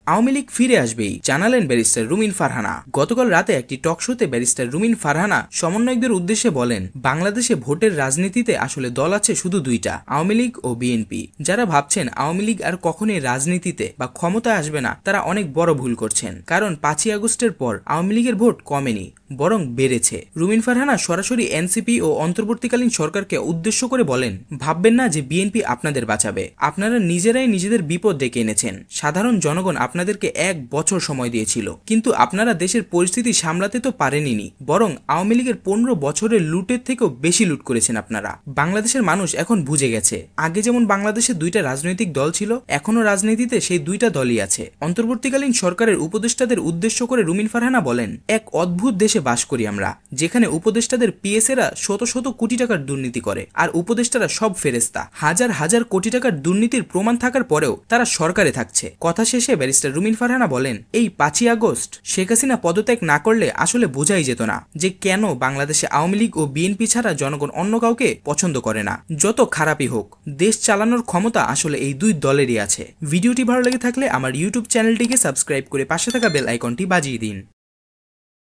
আওয়ামী লীগ ফিরে আসবেই জানালেন ব্যারিস্টার রুমিন ফারহানা। গতকাল রাতে একটি টক শোতে ব্যারিস্টার রুমিন ফারহানা সমন্বয়কদের উদ্দেশ্যে বলেন, বাংলাদেশে ভোটের রাজনীতিতে আসলে দল আছে শুধু দুইটা, আওয়ামী লীগ ও বিএনপি। যারা ভাবছেন আওয়ামী লীগ আর কখনোই রাজনীতিতে বা ক্ষমতায় আসবে না, তারা অনেক বড় ভুল করছেন। কারণ 5ই আগস্টের পর আওয়ামী লীগের ভোট কমেনি, বরং বেড়েছে। রুমিন ফারহানা সরাসরি এনসিপি ও অন্তর্বর্তীকালীন সরকারকে উদ্দেশ্য করে বলেন, ভাববেন না যে বিএনপি আপনাদের বাঁচাবে। আপনারা নিজেরাই নিজেদের বিপদ ডেকে এনেছেন। সাধারণ জনগণ আপনাদেরকে 1 বছর সময় দিয়েছিল, কিন্তু আপনারা দেশের পরিস্থিতি সামলাতে তো পারেননি, বরং আওয়ামী লীগের 15 বছরের লুটের থেকেও বেশি লুট করেছেন আপনারা। বাংলাদেশের মানুষ এখন বুঝে গেছে, আগে যেমন বাংলাদেশে দুইটা রাজনৈতিক দল ছিল, এখনো রাজনীতিতে সেই দুইটা দলই আছে। অন্তর্বর্তীকালীন সরকারের উপদেষ্টাদের উদ্দেশ্য করে রুমিন ফারহানা বলেন, এক অদ্ভুত দেশে বাস করি আমরা, যেখানে উপদেষ্টাদের পিএসএরা শত শত কোটি টাকার দুর্নীতি করে, আর উপদেষ্টারা সব ফেরেস্তা। হাজার হাজার কোটি টাকার দুর্নীতির প্রমাণ থাকার পরেও তারা সরকারে থাকছে। কথা শেষে ব্যারিস্টার রুমিন ফারহানা বলেন, এই 5ই আগস্ট শেখ হাসিনা পদত্যাগ না করলে আসলে বোঝাই যেত না যে কেন বাংলাদেশে আওয়ামী লীগ ও বিএনপি ছাড়া জনগণ অন্য কাউকে পছন্দ করে না। যত খারাপই হোক, দেশ চালানোর ক্ষমতা আসলে এই দুই দলেরই আছে। ভিডিওটি ভালো লেগে থাকলে আমার ইউটিউব চ্যানেলটিকে সাবস্ক্রাইব করে পাশে থাকা বেল আইকনটি বাজিয়ে দিন।